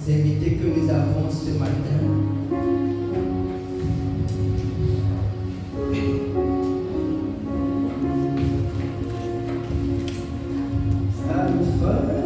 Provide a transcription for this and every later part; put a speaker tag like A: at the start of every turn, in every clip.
A: invités que nous avons ce matin. Ça nous fait.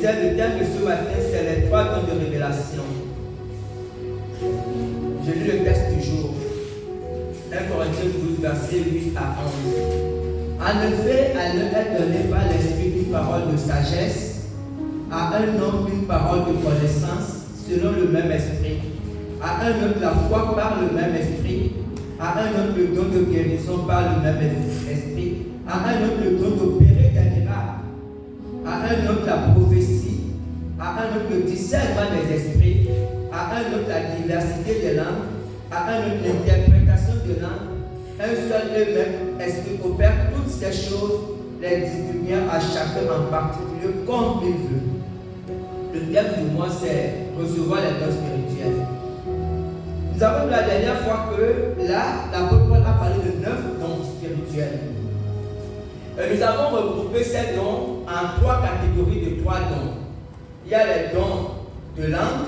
A: Le thème de ce matin, c'est les 3 dons de révélation. Je lis le texte du jour. 1 Corinthiens 12, verset 8 à 11. En effet, elle ne est donnée par l'esprit une parole de sagesse, à un homme une parole de connaissance, selon le même esprit, à un autre la foi par le même esprit, à un autre le don de guérison par le même esprit, à un autre le don d'opérer un autre la prophétie, à un autre le discernement des esprits, à un autre la diversité des langues, à un autre l'interprétation de langues. Un seul et même esprit opère toutes ces choses, les distribuant à chacun en particulier comme il veut. Le thème du mois, c'est recevoir les dons spirituels. Nous avons vu la dernière fois que là, l'apôtre Paul a parlé de 9 dons spirituels. Nous avons regroupé ces dons en 3 catégories de 3 dons. Il y a les dons de langue,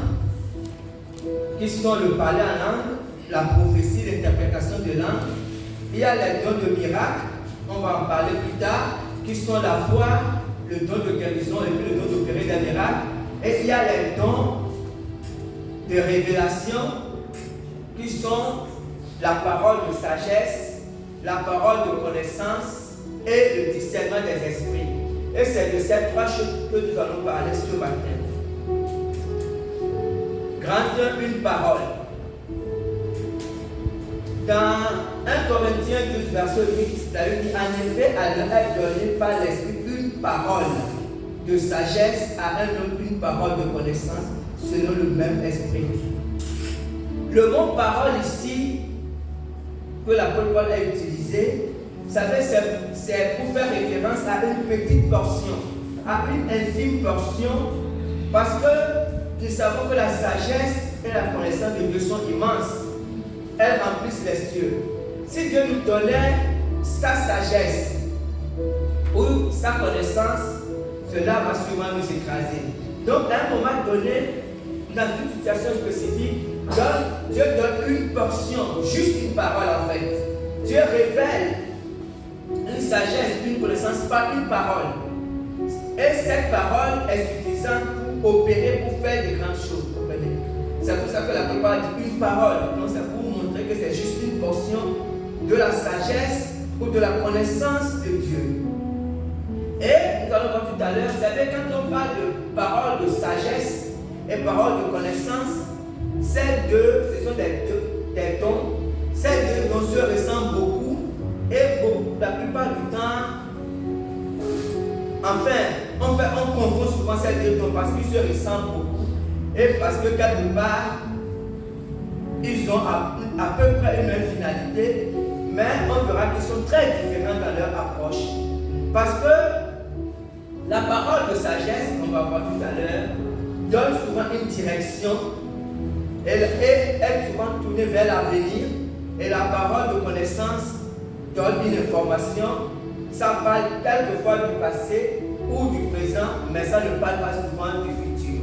A: qui sont le parler en langue, la prophétie, l'interprétation de langue. Il y a les dons de miracles, on va en parler plus tard, qui sont la foi, le don de guérison et puis le don d'opérer des miracles. Et il y a les dons de révélation, qui sont la parole de sagesse, la parole de connaissance et le discernement des esprits. Et c'est de ces 3 choses que nous allons parler ce matin. Grande une parole. Dans 1 Corinthiens 12, verset 8, la Bible dit: en effet, à l'un est donné par l'Esprit une parole de sagesse, à un autre une parole de connaissance, selon le même esprit. Le mot parole ici, que l'apôtre Paul a utilisé, vous savez, c'est pour faire référence à une petite portion, à une infime portion, parce que nous savons que la sagesse et la connaissance de Dieu sont immenses. Elles remplissent les cieux. Si Dieu nous donnait sa sagesse ou sa connaissance, cela va sûrement nous écraser. Donc, à un moment donné, dans une situation spécifique, Dieu donne une portion, juste une parole en fait. Dieu révèle une sagesse, une connaissance par une parole. Et cette parole est suffisante pour opérer, pour faire de grandes choses. C'est pour ça que la plupart dit une parole. Donc c'est pour montrer que c'est juste une portion de la sagesse ou de la connaissance de Dieu. Et nous allons voir tout à l'heure, vous savez, quand on parle de parole de sagesse et parole de connaissance, ces deux, ce sont des dons. Ces deux dons se ressemblent beaucoup et la plupart du temps, enfin, on confond souvent ces deux dons parce qu'ils se ressemblent beaucoup. Et parce que quelque part, ils ont à peu près une même finalité, mais on verra qu'ils sont très différents dans leur approche. Parce que la parole de sagesse, qu'on va voir tout à l'heure, donne souvent une direction et elle est souvent tournée vers l'avenir. Et la parole de connaissance donne une information. Ça parle quelquefois du passé ou du présent, mais ça ne parle pas souvent du futur.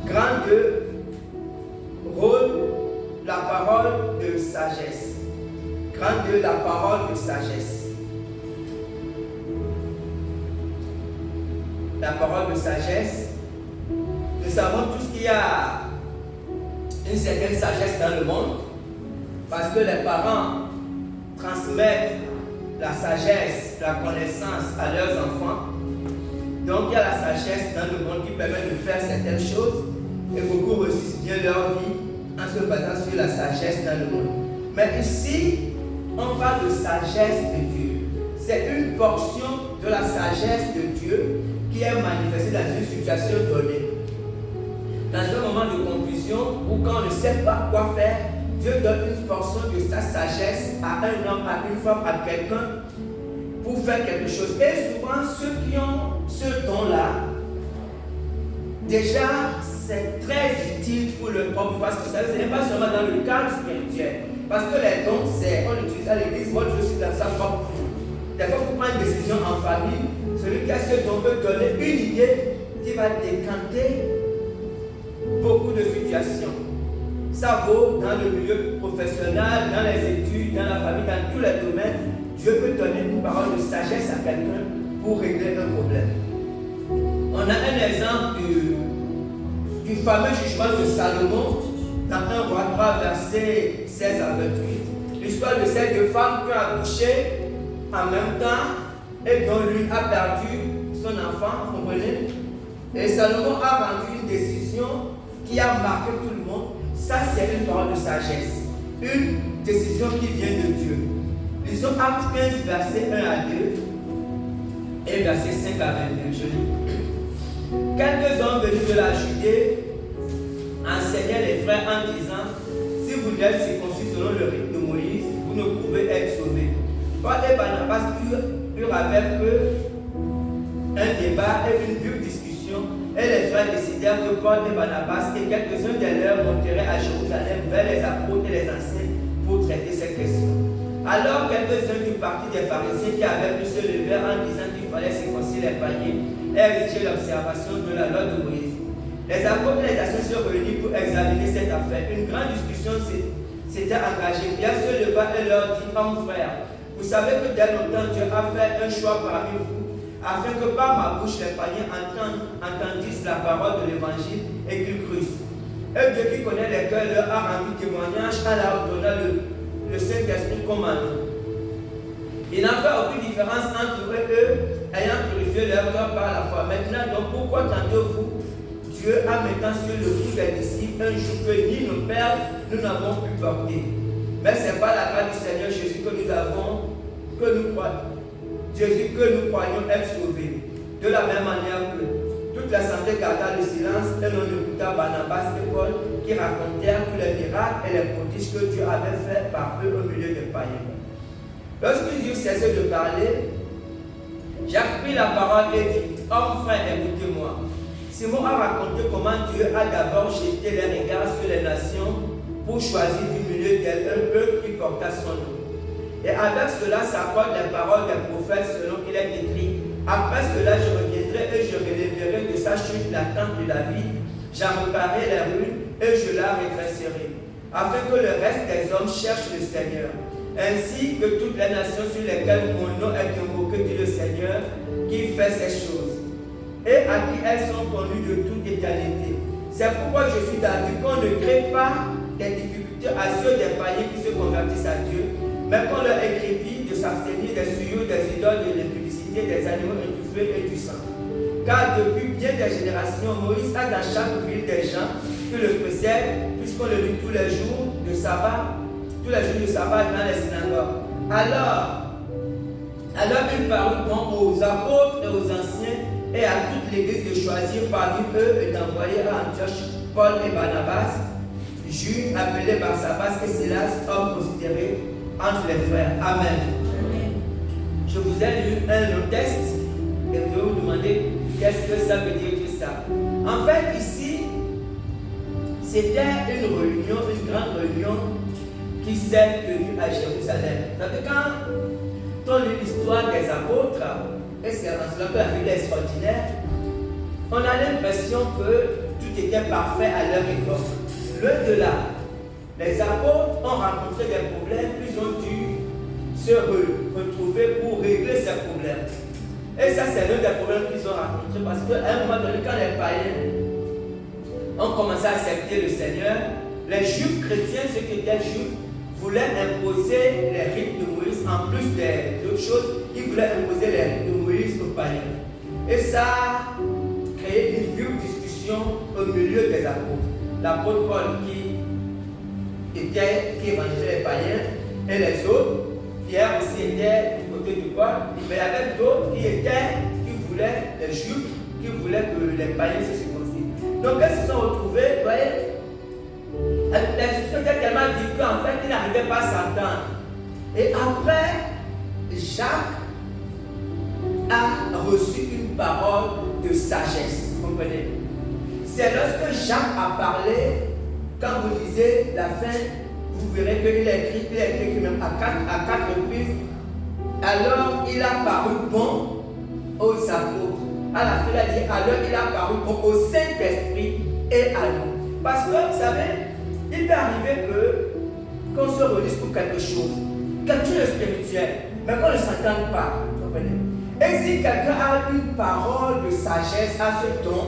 A: Grand 2, rôle, la parole de sagesse. Grand 2, la parole de sagesse. La parole de sagesse. Nous savons tous qu'il y a une certaine sagesse dans le monde, parce que les parents transmettent la sagesse, la connaissance à leurs enfants. Donc il y a la sagesse dans le monde qui permet de faire certaines choses. Et beaucoup réussissent bien leur vie en se basant sur la sagesse dans le monde. Mais ici, on parle de sagesse de Dieu. C'est une portion de la sagesse de Dieu qui est manifestée dans une situation donnée. Dans un moment de confusion ou quand on ne sait pas quoi faire, Dieu donne une portion de sa sagesse à un homme, à une femme, à quelqu'un pour faire quelque chose. Et souvent, ceux qui ont ce don-là, déjà, c'est très utile pour le peuple parce que ça ce n'est pas seulement dans le cadre spirituel. Parce que les dons, on l'utilise à l'église, moi je suis dans sa propre vie. Des fois, pour prendre une décision en famille, celui qui a ce don peut donner une idée qui va décanter beaucoup de situations. Ça vaut dans le milieu professionnel, dans les études, dans la famille, dans tous les domaines. Dieu peut donner une parole de sagesse à quelqu'un pour régler un problème. On a un exemple du fameux jugement de Salomon dans 1 Roi 3, versets 16 à 28. L'histoire de ces deux femmes qui ont accouché en même temps et dont l'une a perdu son enfant, vous comprenez? Et Salomon a rendu une décision qui a marqué tout le monde. Ça, c'est une parole de sagesse. Une décision qui vient de Dieu. Lisons Actes 15, versets 1 à 2. Et verset 5 à 22, je lis. Quelques hommes venus de la Judée enseignaient les frères en disant: si vous êtes circoncis selon le rite de Moïse, vous ne pouvez être sauvés. Paul et Barnabas eurent avec eux un débat et une vive discussion, et les frères décidèrent que Paul et Barnabas et quelques-uns des leurs monteraient à Jérusalem vers les apôtres et les anciens pour traiter ces questions. Alors quelques-uns du parti des pharisiens qui avaient pu se lever en disant qu'il fallait circoncire les païens et exiger l'observation de la loi de Moïse. Les apôtres et les anciens se réunirent pour examiner cette affaire. Une grande discussion s'était engagée. Pierre se leva et leur dit: hommes frères, vous savez que dès longtemps Dieu a fait un choix parmi vous, afin que par ma bouche les païens entendissent la parole de l'évangile et qu'ils crussent. Et Dieu qui connaît les cœurs leur a rendu témoignage en leur donnant le Saint-Esprit comme à nous. Il n'a fait aucune différence entre eux ayant purifié leur cœur par la foi. Maintenant donc, pourquoi tentez-vous Dieu a maintenant sur le cou des disciples un jour que ni nos pères nous n'avons pu porter? Mais c'est par la grâce du Seigneur Jésus que nous croyons être sauvés. De la même manière que toute l'assemblée garda le silence et l'on écouta Barnabas et Paul qui racontèrent tous les miracles et les prodiges que Dieu avait fait par eux au milieu des païens. Lorsqu'ils eurent cessé de parler, Jacques prit la parole et dit: hommes frères, écoutez-moi. Simon a raconté comment Dieu a d'abord jeté les regards sur les nations pour choisir du milieu d'elles un peuple qui porta son nom. Et avec cela s'accordent les paroles des prophètes selon qu'il est écrit: après cela je reviendrai et je relèverai de sa chute la tente de David, j'en réparerai les ruines et je la redresserai, afin que le reste des hommes cherche le Seigneur, ainsi que toutes les nations sur lesquelles mon nom est invoqué, dit le Seigneur, qui fait ces choses, et à qui elles sont connues de toute éternité. C'est pourquoi je suis d'avis qu'on ne crée pas des difficultés à ceux des païens qui se convertissent à Dieu, mais qu'on leur écrivit de s'abstenir des souillures, des idoles, de l'impudicité, des animaux étouffés et du sang. Car depuis bien des générations, Moïse a dans chaque ville des gens qui le précèdent, puisqu'on le lit tous les jours de sabbat dans les synagogues. Alors il parut bon aux apôtres et aux anciens et à toute l'église de choisir parmi eux et d'envoyer à Antioche Paul et Barnabas, Jules appelé Barsabas et Silas, hommes considérés entre les frères. Amen. Amen. Je vous ai lu un autre texte et je vais vous demander qu'est-ce que ça veut dire tout ça. En fait, ici, c'était une réunion, une grande réunion qui s'est tenue à Jérusalem. Vous savez, quand on lit l'histoire des apôtres, et c'est un peu la vie extraordinaire, on a l'impression que tout était parfait à leur époque. Loin de là, les apôtres ont rencontré des problèmes, ils ont dû se retrouver pour régler ces problèmes. Et ça, c'est l'un des problèmes qu'ils ont rencontrés parce qu'à un moment donné, quand les païens ont commencé à accepter le Seigneur, les juifs chrétiens, ceux qui étaient juifs, voulaient imposer les rites de Moïse en plus d'autres choses. Ils voulaient imposer les rites de Moïse aux païens. Et ça a créé une vive discussion au milieu des apôtres. L'apôtre Paul qui évangélisait les païens et les autres. Pierre aussi était du côté du Paul. Mais il y avait d'autres qui voulaient, les juifs, qui voulaient que les païens se circoncisent. Donc quand ils se sont retrouvés, vous voyez, la discussion était tellement vive qu'en fait, ils n'arrivaient pas à s'entendre. Et après, Jacques a reçu une parole de sagesse. Vous comprenez? C'est lorsque Jacques a parlé, quand vous lisez la fin, vous verrez qu'il a écrit même à quatre reprises. Alors il a paru bon aux apôtres. À la fin, il a dit, alors il a paru bon au Saint-Esprit et à nous. Parce que, vous savez, il peut arriver qu'on se relise pour quelque chose de spirituel, mais qu'on ne s'entende pas. Vous comprenez? Et si quelqu'un a une parole de sagesse à ce don,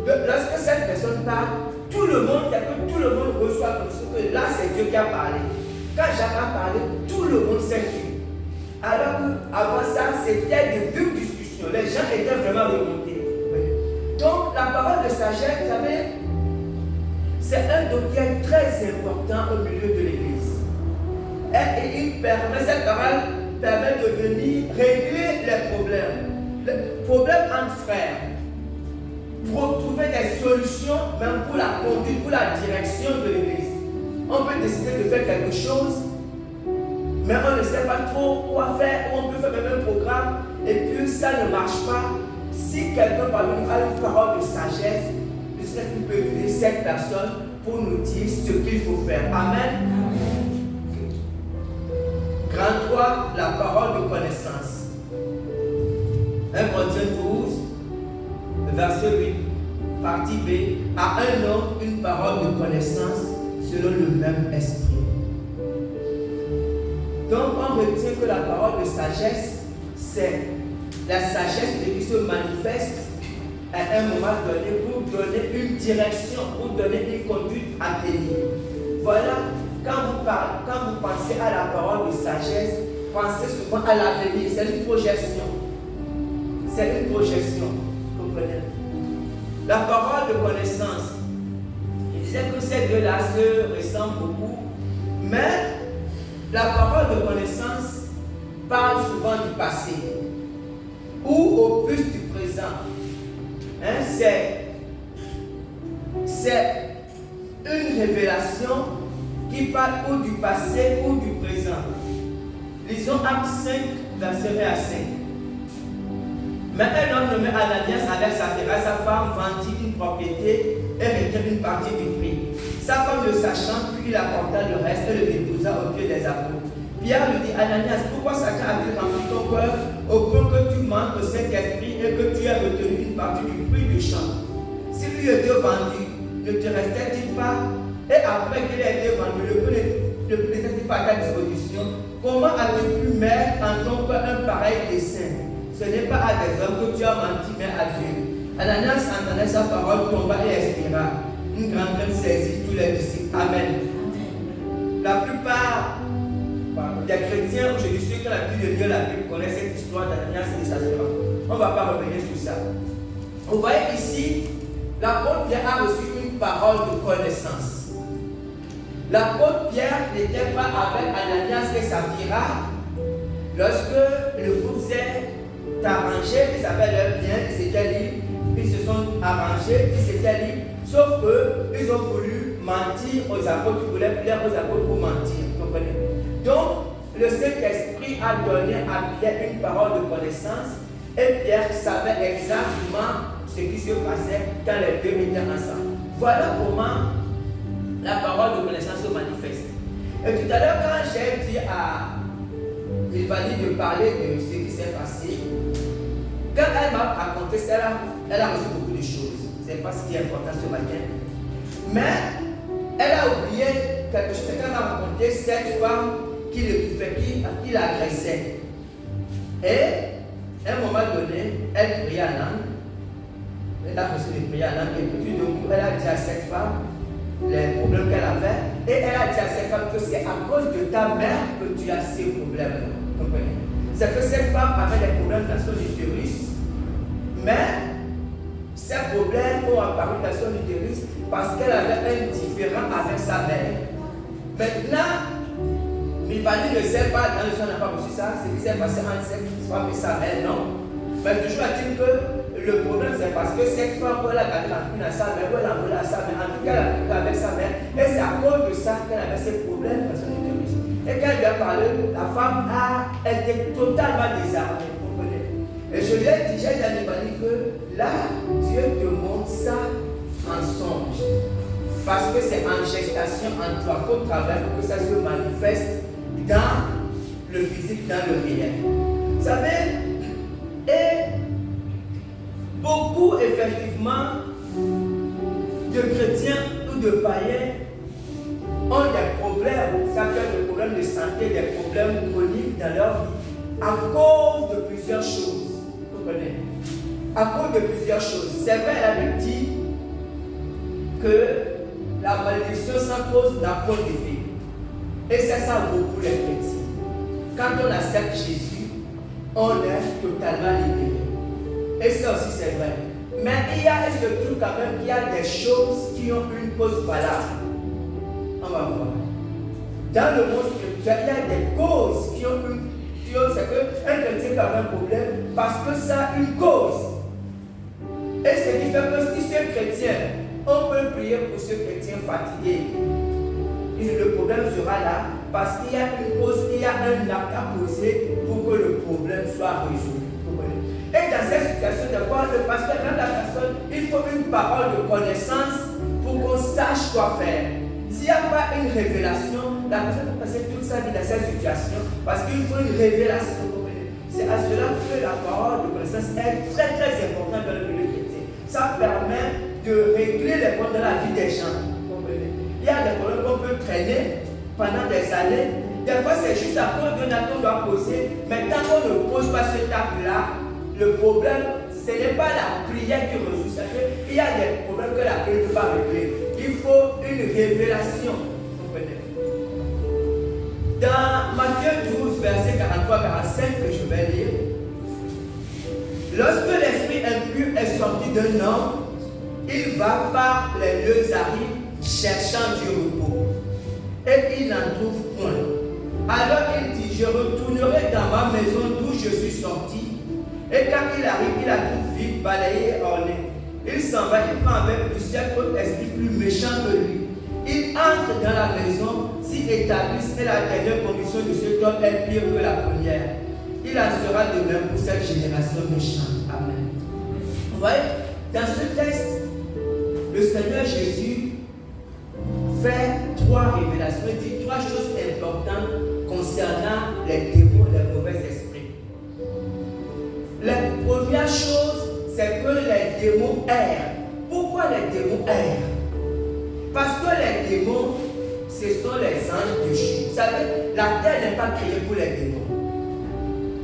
A: lorsque cette personne parle, tout le monde reçoit comme ça que là c'est Dieu qui a parlé. Quand Jacques a parlé, tout le monde s'est tué. Alors qu'avant ça, c'était de vives discussions. Les gens étaient vraiment remontés. Donc la parole de sagesse, vous savez, c'est un domaine très important au milieu de l'Église. Et cette parole permet de venir régler les problèmes. Le problème entre frères, pour trouver des solutions, même pour la conduite, pour la direction de l'église. On peut décider de faire quelque chose, mais on ne sait pas trop quoi faire, ou on peut faire même un programme, et puis ça ne marche pas. Si quelqu'un parmi nous a une parole de sagesse, le Seigneur peut utiliser cette personne pour nous dire ce qu'il faut faire. Amen. Grand 3, la parole de connaissance. 1 Corinthiens 12, verset 8, partie B. À un homme, une parole de connaissance selon le même esprit. Donc, on retient que la parole de sagesse, c'est la sagesse qui se manifeste à un moment donné pour donner une direction, pour donner une conduite à tenir. Voilà, quand vous pensez à la parole de sagesse, pensez souvent à l'avenir. C'est une projection. C'est une projection. Vous comprenez? La parole de connaissance. Il disait que ces deux-là se ressemblent beaucoup, mais la parole de connaissance parle souvent du passé ou au plus du présent. C'est une révélation qui parle ou du passé ou du présent. Lisons Actes 5, verset 1 à 5. Mais un homme nommé Ananias avec Saphira, sa femme, vendit une propriété et retint une partie du prix. Sa femme le sachant, puis il apporta le reste et le déposa au pied des apôtres. Pierre lui dit, Ananias, pourquoi Satan a-t-il rempli ton cœur au point que tu manques de cet esprit et que tu as retenu une partie du prix du champ? Si lui était vendu, ne te restait-il pas? Et après qu'il ait été vendu, le prix n'était-il pas à ta disposition? Comment as-tu pu mettre en ton cœur un pareil dessein? Ce n'est pas à des hommes que tu as menti, mais à Dieu. Ananias entendait sa parole, tomba et expira. Une grande crainte saisit tous les disciples. Amen. La plupart des chrétiens aujourd'hui, ceux qui ont l'habitude de lire la Bible, connaissent cette histoire d'Ananias et de Saphira. On ne va pas revenir sur ça. Vous voyez ici, l'apôtre Pierre a reçu une parole de connaissance. L'apôtre Pierre n'était pas avec Ananias et Saphira lorsque le groupe s'est arrangé, ils avaient leurs biens, ils étaient libres, ils se sont arrangés, ils étaient libres, sauf qu'ils ont voulu mentir aux apôtres, ils voulaient plaire aux apôtres pour mentir, vous comprenez? Donc, le Saint-Esprit a donné à Pierre une parole de connaissance, et Pierre savait exactement ce qui se passait quand les deux étaient ensemble. Voilà comment la parole de connaissance se manifeste. Et tout à l'heure, quand j'ai dit à Mélanie de parler de ce qui s'est passé, quand elle m'a raconté ça, elle a reçu beaucoup de choses. Ce n'est pas ce qui est important ce matin. Mais elle a oublié quelque chose. Quand elle m'a raconté cette femme qui l'agressait. Et à un moment donné, elle priait en langue. Elle a reçu des prières en langue. Et puis d'un coup, elle a dit à cette femme les problèmes qu'elle avait. Et elle a dit à cette femme que c'est à cause de ta mère que tu as ces problèmes. C'est que cette femme avait des problèmes dans son utérus, mais ces problèmes ont apparu dans son utérus parce qu'elle avait un différend avec sa mère. Maintenant, Mivani ne sait pas, dans le son n'a pas reçu ça, ce qui s'est passé entre cette femme et sa mère, non. Mais toujours a-t-il que le problème c'est parce que cette femme, elle a gardé la pluie dans sa mère, elle a volé à sa mère, en tout cas elle a avec sa mère, et c'est à cause de ça qu'elle avait ces problèmes dans son utérus. Et quand elle lui a parlé, la femme était totalement désarmée. Vous comprenez? Et je lui ai dit, j'ai dit à Mivani que là, Dieu te montre ça en songe. Parce que c'est en gestation en toi qu'au travers pour que ça se manifeste dans le physique, dans le réel. Vous savez, et beaucoup effectivement de chrétiens ou de païens ont des problèmes, ça peut être des problèmes de santé, des problèmes chroniques dans leur vie à cause de plusieurs choses. Vous comprenez? À cause de plusieurs choses. C'est vrai, elle avait dit que la malédiction sans cause n'a pas d'effet. Et c'est ça beaucoup les chrétiens. Quand on accepte Jésus, on est totalement libéré. Et ça aussi c'est vrai. Mais il y a ce truc quand même qu'il y a des choses qui ont une cause valable. On va voir. Dans le monde spirituel, il y a des causes qui ont une. C'est qu'un chrétien qui a un problème, Parce que ça a une cause. Et ce qui fait que si ce chrétien, on peut prier pour ce chrétien fatigué, le problème sera là parce qu'il y a une cause, il y a un acte à poser pour que le problème soit résolu. Et dans cette situation de quoi le pasteur, même la personne, il faut une parole de connaissance pour qu'on sache quoi faire. S'il n'y a pas une révélation, la personne peut passer toute sa vie dans cette situation parce qu'il faut une révélation. C'est à cela que la parole de connaissance est très très importante dans le milieu chrétien. Ça permet de régler les problèmes dans la vie des gens. Il y a des problèmes qu'on peut traîner pendant des années. Des fois, c'est juste à cause d'un acte qu'on doit poser. Mais tant qu'on ne pose pas cet acte-là, le problème, ce n'est pas la prière qui résout ça. Il y a des problèmes que la prière ne peut pas régler. Il faut une révélation. Dans Matthieu 12, verset 43-45 que je vais lire. Lorsque l'esprit impur est sorti d'un homme, il va par les lieux arides cherchant du repos. Et il n'en trouve point. Alors il dit, je retournerai dans ma maison d'où je suis sorti. Et quand il arrive, il la trouve vide, balayée et ornée. Il s'en va, il prend avec lui cet autre esprit plus méchant que lui. Il entre dans la maison, s'y établisse, et la dernière condition de cet homme est pire que la première. Il en sera de même pour cette génération méchante. Amen. Vous voyez, dans ce texte, le Seigneur Jésus fait trois révélations, il dit trois choses importantes concernant les démons, les mauvais esprits. La première chose, c'est que les démons errent. Pourquoi les démons errent? Parce que les démons, ce sont les anges déchus. Vous savez, la terre n'est pas créée pour les démons.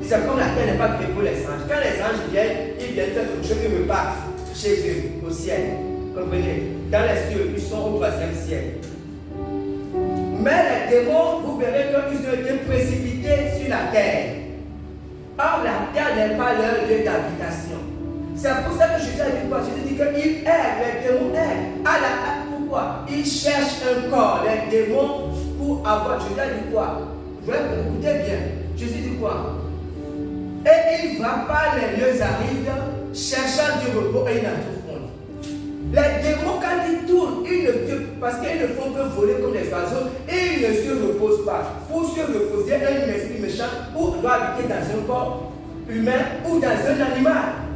A: C'est comme la terre n'est pas créée pour les anges. Quand les anges viennent, ils viennent faire quelque chose, ils repartent chez eux, au ciel. Comprenez? Dans les cieux, ils sont au 3e ciel. Mais les démons, vous verrez qu'ils ont été précipités sur la terre. Or, la terre n'est pas leur lieu d'habitation. C'est pour ça que Jésus a dit quoi? Jésus dit qu'ils errent, les démons errent. Pourquoi? Ils cherchent un corps, les démons, pour avoir. Jésus a dit quoi? Écoutez bien. Jésus dit quoi? Et il va par les lieux arides, cherchant du repos, et il n'en trouve point. Les démons, quand ils tournent, parce qu'ils ne font que voler comme des oiseaux, et ils ne se reposent pas. Pour se reposer, un esprit méchant ou doit habiter dans un corps humain ou dans un animal.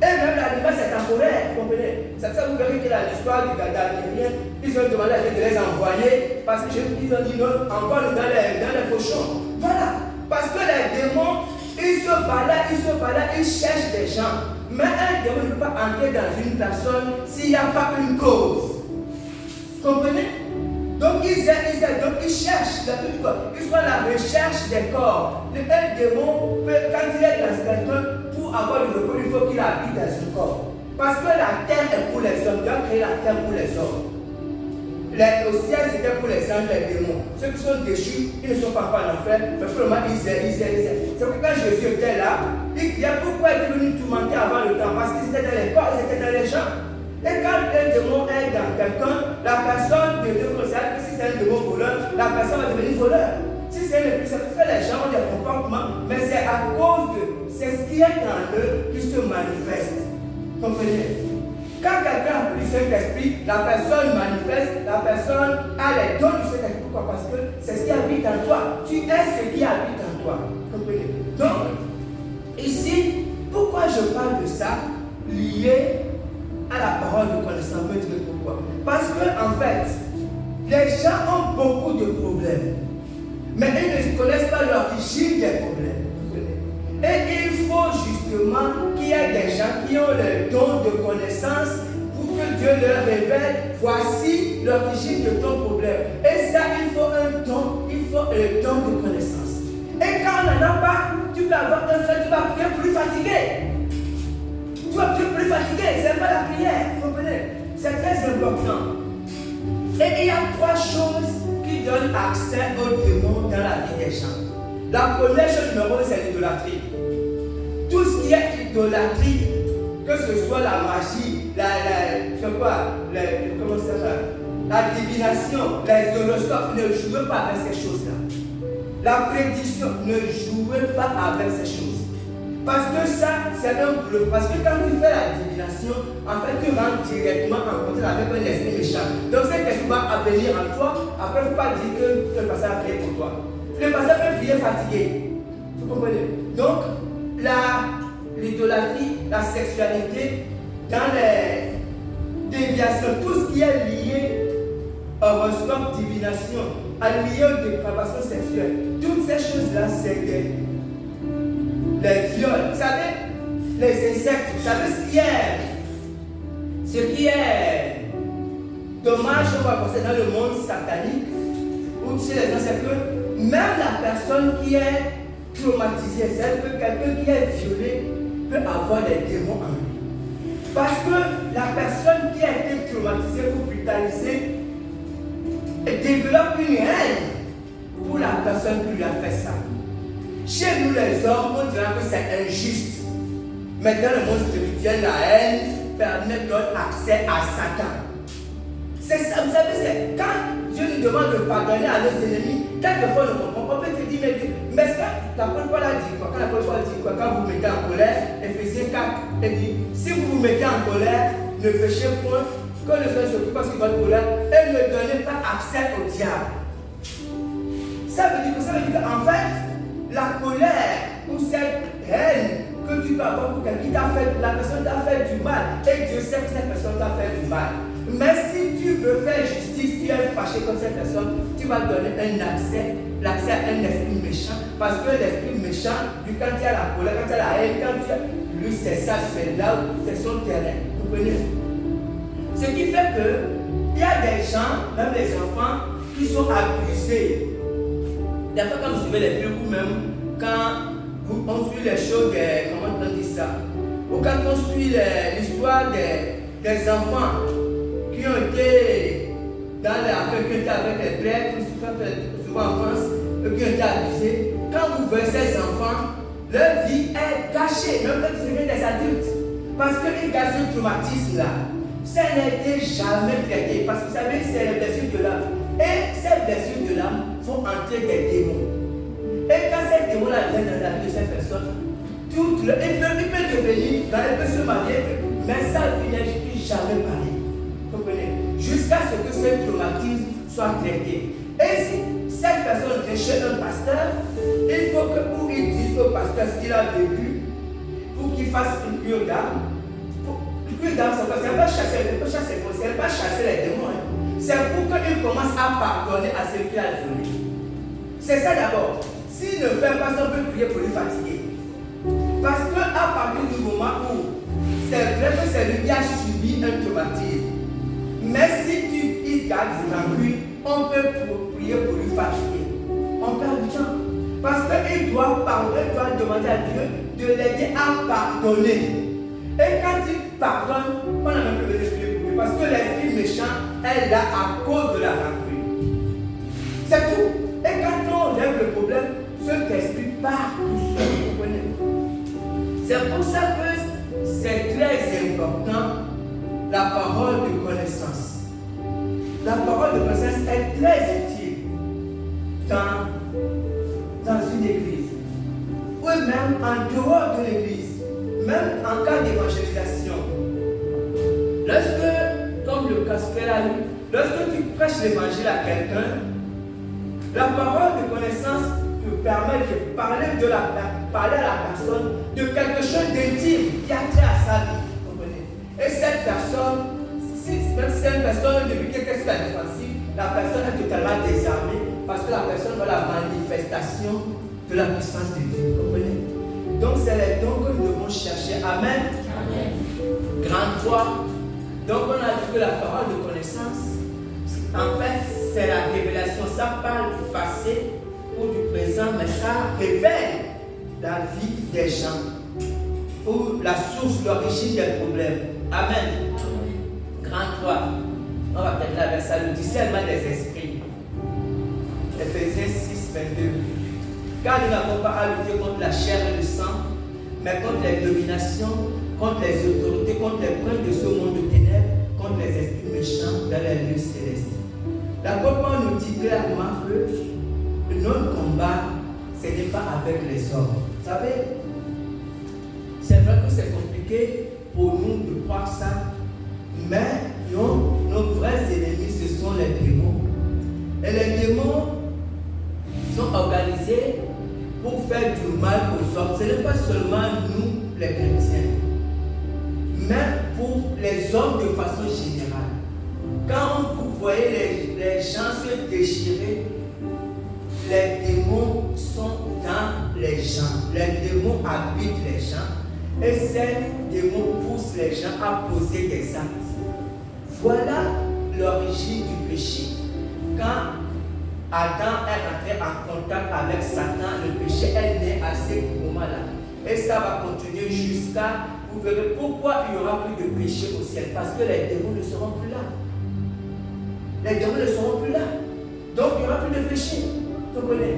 A: Et même l'animal, c'est temporaire, vous comprenez? C'est ça que vous verrez que dans l'histoire du Gadarien, ils ont demandé à Dieu de les envoyer, parce qu'ils ont dit non, envoie-nous dans les cochons. Voilà. Parce que les démons, ils se baladent, ils cherchent des gens. Mais un démon ne peut pas entrer dans une personne s'il n'y a pas une cause. Comprenez? Donc ils cherchent, ils sont à la recherche des corps. Un démon, quand il est dans quelqu'un, pour avoir le repos, il faut qu'il habite dans un corps. Parce que la terre est pour les hommes, Dieu a créé la terre pour les hommes. Le ciel c'était pour les anges, les démons. Ceux qui sont déchus, ils ne sont pas en enfer, mais pour le moment ils aiment. C'est que quand Jésus était là, il disait pourquoi il est venu tourmenter avant le temps? Parce qu'ils étaient dans les corps, ils étaient dans les gens. Et quand un démon est dans quelqu'un, la personne devient considérée que si c'est un démon voleur, la personne va devenir voleur. Si c'est le plus, c'est parce que les gens ont des comportements, mais c'est à cause de c'est ce qui est en eux qui se manifeste. Comprenez? Quand quelqu'un a plus Saint-Esprit, la personne manifeste, la personne a les dons du Saint-Esprit. Pourquoi? Parce que c'est ce qui habite en toi. Tu es ce qui habite en toi. Comprenez? Donc, ici, pourquoi je parle de ça lié à la parole de connaissance? Pourquoi? Parce que, en fait, les gens ont beaucoup de problèmes, mais ils ne connaissent pas l'origine des problèmes. Et il faut justement qu'il y ait des gens qui ont le don de connaissance pour que Dieu leur révèle, voici l'origine de ton problème. Et ça, il faut un don, il faut le don de connaissance. Et quand on n'en a pas, tu peux avoir un frère, tu vas prier plus fatigué. Tu vas prier plus fatigué, c'est pas la prière, vous comprenez? C'est très important. Et il y a trois choses qui donnent accès aux démons dans la vie des gens. La première chose numéro 1, c'est l'idolâtrie. Tout ce qui est idolâtrie, que ce soit la magie, la divination, les horoscopes, ne jouez pas avec ces choses-là. La prédiction, ne jouez pas avec ces choses. Parce que ça, c'est un bleu. Parce que quand tu fais la divination, en fait, tu rentres directement en contact avec un esprit méchant. Donc, cet esprit va venir en toi. Après, il ne faut pas dire que le pasteur a prié pour toi. Le pasteur peut prier fatigué. Vous comprenez? Donc, l'idolâtrie, la sexualité, dans les déviations, tout ce qui est lié au horoscope, divination, lié aux dépravations sexuelles, toutes ces choses-là, c'est les viols. Vous savez, les insectes, vous savez ce qui est dommage, on va penser dans le monde satanique, ou chez les gens, c'est que même la personne qui est traumatisée, c'est-à-dire que quelqu'un qui est violé peut avoir des démons en lui. Parce que la personne qui a été traumatisée ou brutalisée développe une haine pour la personne qui lui a fait ça. Chez nous les hommes, on dirait que c'est injuste. Mais dans le monde spirituel, la haine permet d'autres accès à Satan. C'est ça, vous savez, c'est quand Dieu nous demande de pardonner à nos ennemis, quelquefois on ne comprend pas, on peut te dire, mais est-ce que l'apôtre Paul a dit quoi? Quand l'apôtre Paul dit quoi? Quand vous vous mettez en colère, Éphésiens 4, il dit, si vous vous mettez en colère, ne péchez point, que le Seigneur s'occupe parce qu'il va être colère, et ne donnez pas accès au diable. Ça veut dire qu'en fait, la colère ou cette haine que tu peux avoir pour quelqu'un qui t'a fait, la personne t'a fait du mal, et Dieu sait que cette personne t'a fait du mal. Mais si tu veux faire justice, tu es fâché comme cette personne, tu vas donner l'accès à un esprit méchant. Parce que l'esprit méchant, lui, quand il y a la colère, quand il y a la haine, lui, c'est ça, c'est là où c'est son terrain. Vous comprenez? Ce qui fait que il y a des gens, même les enfants, qui sont abusés. Des fois, quand vous suivez les films, ou même quand on suit les choses, comment on dit ça? Ou quand on suit l'histoire des enfants qui ont été dans l'affaire, qui ont été avec les prêtres, souvent en France, qui ont été abusés. Quand vous voyez ces enfants, leur vie est gâchée, même quand ils deviennent des adultes. Parce qu'ils gardent ce traumatisme-là. Ça n'a été jamais traité. Parce que vous savez, c'est les blessures de l'âme. Et ces blessures de l'âme font entrer des démons. Et quand ces démons-là viennent dans la vie de cette personne, il peut devenir, il peut se marier, mais ça ne finit plus jamais pareil. Vous comprenez? Jusqu'à ce que ce traumatisme soit traité. Et si cette personne vient chez un pasteur, il faut qu'il dise au pasteur ce qu'il a vécu pour qu'il fasse une cure d'âme. Une cure d'âme, c'est quoi? C'est pas chasser les démons. C'est pour qu'il commence à pardonner à celui qui a violé. C'est ça d'abord. S'il ne fait pas ça, on peut prier pour lui fatiguer. Parce qu'à partir du moment où c'est vrai que c'est lui qui a subi un traumatisme, mais si il garde ses rancune, on peut prier pour lui fatiguer. On perd du temps. Parce qu'il doit parler, il doit demander à Dieu de l'aider à pardonner. Et quand il pardonne, on n'a même plus besoin de prier pour lui. Parce que l'esprit méchant est là à cause de la rancune. C'est tout. Et quand on règle le problème, cet esprit part tout seul. Vous comprenez? C'est pour ça que c'est très important la parole de connaissance. La parole de connaissance est très utile dans une église. Ou même en dehors de l'église. Même en cas d'évangélisation. Lorsque, comme le casquet a dit, lorsque tu prêches l'évangile à quelqu'un, la parole de connaissance te permet de parler à la personne de quelque chose d'intime qui a trait à sa vie. Vous comprenez? Et cette personne, même si c'est une personne depuis qu'elle soit défensive, la personne est totalement désarmée parce que la personne voit la manifestation de la puissance de Dieu. Vous comprenez? Donc c'est les dons que nous devons chercher. Amen. Amen. Grand 3. Donc on a dit que la parole de connaissance, en fait, c'est la révélation. Ça parle du passé ou du présent, mais ça révèle la vie des gens ou la source, l'origine des problèmes. Amen. Grand 3. On va peut-être la verset le discernement des esprits. Éphésiens 6, 22. Car nous n'avons pas à lutter contre la chair et le sang, mais contre les dominations, contre les autorités, contre les princes de ce monde de ténèbres, contre les esprits méchants dans les lieux célestes. L'apôtre Paul nous dit clairement que notre combat, ce n'est pas avec les hommes. Vous savez, Mais nos vrais ennemis, ce sont les démons. Et les démons sont organisés pour faire du mal aux hommes. Ce n'est pas seulement nous, les chrétiens, mais pour les hommes de façon générale. Quand vous voyez les gens se déchirer, les démons sont dans les gens. Les démons habitent les gens. Et ces démons poussent les gens à poser des actes. Voilà l'origine du péché. Quand Adam est rentré en contact avec Satan, le péché est né à ce moment-là. Et ça va continuer jusqu'à, vous verrez pourquoi il n'y aura plus de péché au ciel. Parce que les démons ne seront plus là. Les démons ne seront plus là. Donc il n'y aura plus de péché. Vous comprenez?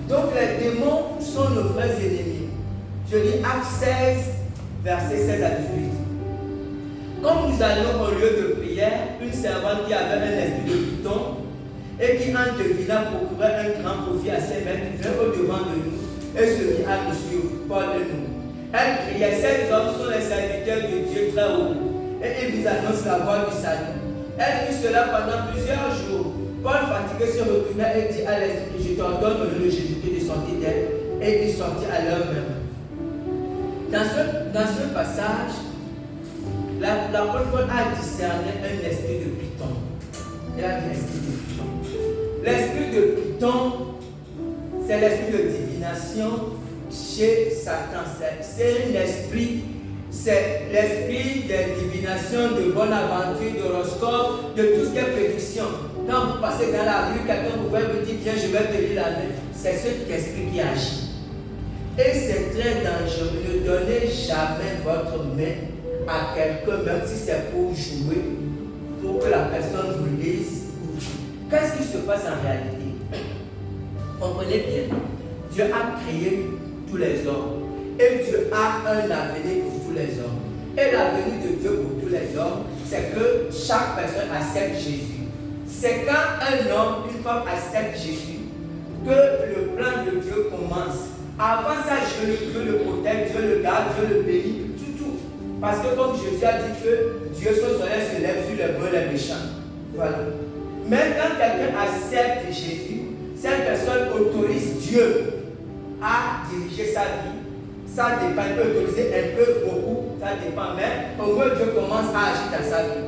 A: Donc les démons sont nos vrais ennemis. Je lis Acte 16, versets 16 à 18. Comme nous allions au lieu de prière, une servante qui avait un esprit de python et qui en devinant procurait un grand profit à ses maîtres, vint au-devant de nous et se mit à nous suivre, Paul et nous. Elle criait, ces hommes sont les serviteurs de Dieu très haut et ils vous annoncent la voie du salut. Elle fit cela pendant plusieurs jours. Paul, fatigué, se recula et dit à l'esprit, je t'ordonne au nom de Jésus-Christ de sortir d'elle, et il sortit à l'heure même. Dans ce passage, l'apôtre Paul a discerné un esprit de python. Il a dit l'esprit de python. L'esprit de python, c'est l'esprit de divination chez Satan. C'est un esprit, c'est l'esprit de divination, de bonne aventure, d'horoscope, de tout ce qui est prédiction. Quand vous passez dans la rue, quelqu'un vous dit viens, je vais te lire la main. C'est cet esprit qui agit. Et c'est très dangereux. Ne donnez jamais votre main à quelqu'un, même si c'est pour jouer, pour que la personne vous lise. Qu'est-ce qui se passe en réalité? Comprenez bien, Dieu a créé tous les hommes. Et Dieu a un avenir pour tous les hommes. Et l'avenir de Dieu pour tous les hommes, c'est que chaque personne accepte Jésus. C'est quand un homme, une femme accepte Jésus, que le plan de Dieu commence. Avant ça, Dieu le protège, Dieu le garde, Dieu le bénit, tout. Parce que comme Jésus a dit que Dieu son soleil se lève sur les bons et les méchants. Voilà. Mais quand quelqu'un accepte Jésus, cette personne autorise Dieu à diriger sa vie. Ça dépend, il peut autoriser un peu, beaucoup, ça dépend, mais au moins Dieu commence à agir dans sa vie.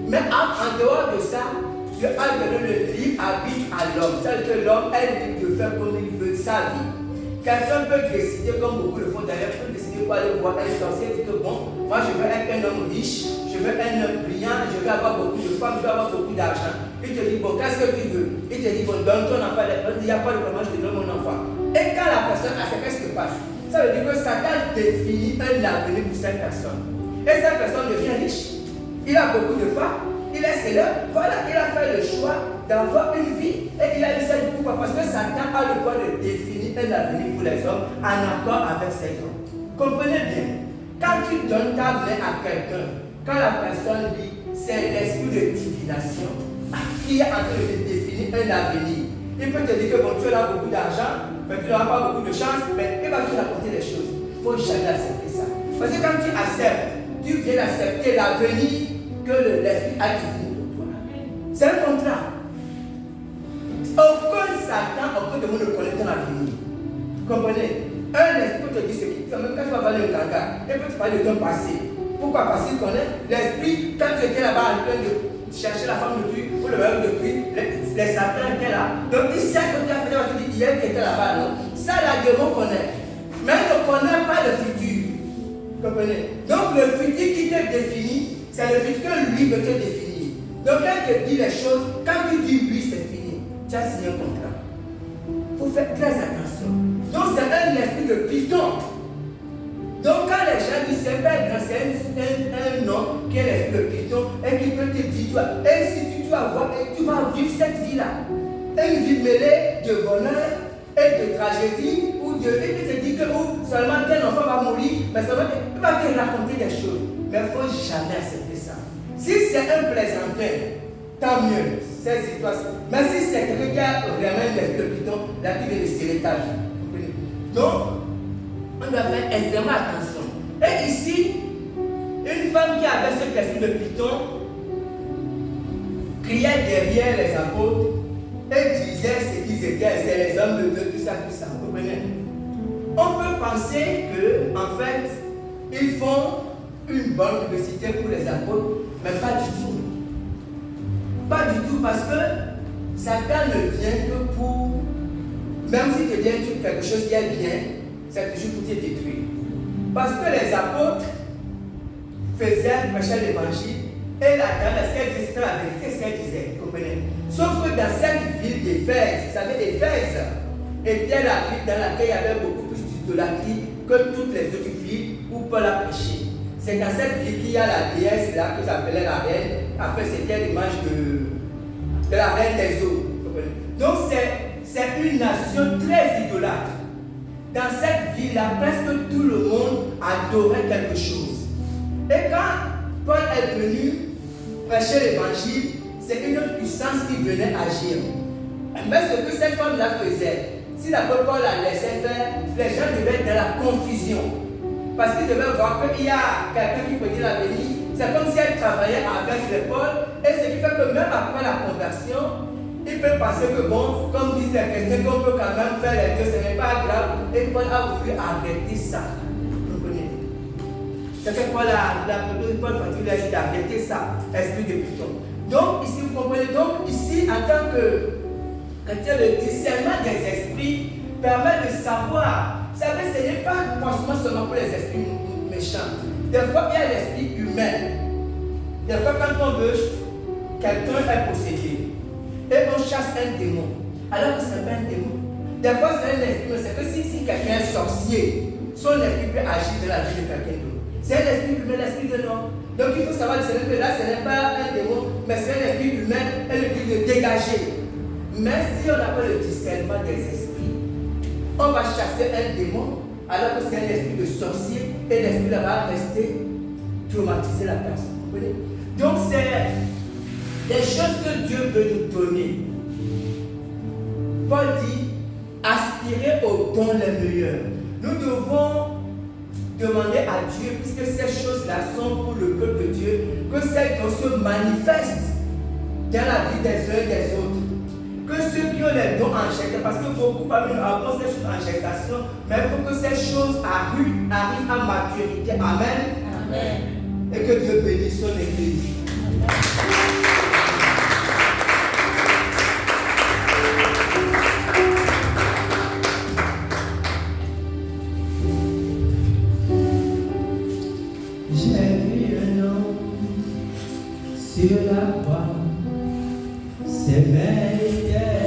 A: Mais en dehors de ça, Dieu a donné le libre arbitre à l'homme. C'est-à-dire que l'homme est libre de faire comme il veut sa vie. Quelqu'un peut décider, comme beaucoup le font d'ailleurs, peut décider pour aller voir un sorcier et dire que bon, moi je veux être un homme riche, je veux un homme brillant, je veux avoir beaucoup de femmes, je veux avoir beaucoup d'argent. Il te dit, bon, qu'est-ce que tu veux? Il te dit, bon, donne ton enfant. Il n'y a pas de problème, je te donne mon enfant. Et quand la personne a ça, qu'est-ce qui se passe? Ça veut dire que Satan définit un avenir pour cette personne. Et cette personne devient riche. Il a beaucoup de femmes, il est célèbre. Voilà, il a fait le choix d'avoir une vie. Et il a eu ça du coup parce que Satan a le pouvoir de définir un avenir pour les hommes en accord avec ces hommes. Comprenez bien, quand tu donnes ta main à quelqu'un, quand la personne dit c'est l'esprit de divination qui est en train de définir un avenir. Il peut te dire que bon, tu as beaucoup d'argent, mais tu n'auras pas beaucoup de chance, mais il va te raconter des choses. Il ne faut jamais accepter ça. Parce que quand tu acceptes, tu viens d'accepter l'avenir que l'esprit a défini pour toi. C'est un contrat. Aucun Satan, aucun démon ne connaît ton avenir. Comprenez? Un esprit peut te dire ce qu'il fait, même quand tu vas parler au gaga, il peut te parler de ton passé. Pourquoi? Parce qu'il connaît l'esprit, quand tu étais là-bas en train de chercher la femme de pluie ou le verbe de pluie, les satans étaient là. Donc il sait que tu as fait la vie hier qui était là-bas, non? Ça, la démon connaît. Mais il ne connaît pas le futur. Comprenez? Donc le futur qui te définit, c'est le futur que lui veut te définir. Donc quand il te dit les choses, quand tu dis oui, c'est fini. Tu as signé un contrat. Il faut faire très attention. Donc c'est un esprit de python. Donc quand les gens disent c'est pas grand, c'est un nom qui est l'esprit de python et qui peut te dire, et si tu vas voir, et tu vas vivre cette vie-là. Une vie mêlée de bonheur et de tragédie, ou de, et puis te dit que seulement tel enfant va mourir, mais seulement il va te raconter des choses. Mais il ne faut jamais accepter ça. Si c'est un plaisantin, tant mieux, ces histoires. Mais si c'est quelqu'un qui a vraiment un esprit de python, là tu viens de sceller ta vie. Donc, on doit faire extrêmement attention. Et ici, une femme qui avait cet esprit de python derrière les apôtres et disaient ce qu'ils étaient, c'est les hommes de Dieu, tout ça, vous comprenez? On peut penser que, en fait, ils font une bonne publicité pour les apôtres, mais pas du tout. Pas du tout, parce que Satan ne vient que pour, même si tu viens quelque chose qui est bien, c'est toujours pour te détruire. Parce que les apôtres prêchaient l'évangile, et la dame, ce qu'elle disait, c'était la vérité, ce qu'elle disait, vous comprenez? Sauf que dans cette ville d'Éphèse, vous savez, Éphèse était la ville dans laquelle il y avait beaucoup plus d'idolâtrie que toutes les autres villes où Paul a prêché. C'est dans cette ville qu'il y a la déesse là que j'appelais la reine. Après, c'était l'image de la reine des eaux. Donc, c'est une nation très idolâtre. Dans cette ville-là, presque tout le monde adorait quelque chose. Et quand Paul est venu prêcher l'évangile, c'est une autre puissance qui venait agir. Mais ce que cette femme-là faisait, si l'apôtre Paul la laissait faire, les gens devaient être dans la confusion. Parce qu'ils devaient voir qu'il y a quelqu'un qui peut dire la vérité. C'est comme si elle travaillait avec les Paul. Et ce qui fait que même après la conversion, ils peuvent penser que bon, comme disent les chrétiens, qu'on peut quand même faire les deux, ce n'est pas grave. Et Paul a voulu arrêter ça. Vous comprenez? C'est que Paul a dit d'arrêter ça, esprit de Python. Donc ici, vous comprenez, donc ici, en tant que chrétien, le discernement des esprits permet de savoir. Vous savez, ce n'est pas forcément seulement pour les esprits méchants. Des fois, il y a l'esprit humain. Des fois, quand on veut, quelqu'un est possédé et on chasse un démon, alors que ce n'est pas un démon. Des fois, c'est un esprit, mais c'est que si quelqu'un est sorcier, son esprit peut agir dans la vie de quelqu'un d'autre. C'est un esprit humain, l'esprit de l'homme. Donc, il faut savoir que là, ce n'est pas un démon, mais c'est un esprit humain et le but de dégager. Mais si on n'a pas le discernement des esprits, on va chasser un démon alors que c'est un esprit de sorcier et l'esprit là va rester traumatiser la personne. Vous comprenez? Donc c'est des choses que Dieu veut nous donner. Paul dit aspirer aux dons les meilleurs. Nous devons demander à Dieu, puisque ces choses-là sont pour le peuple de Dieu, que ces dons se manifestent dans la vie des uns et des autres. Que ceux qui ont les dons en gestation, parce que beaucoup parmi nous avons ces choses en gestation, mais il faut que ces choses arrivent à maturité. Amen. Amen. Et que Dieu bénisse son église. J'ai vu un homme sur la croix, c'est merveilleux.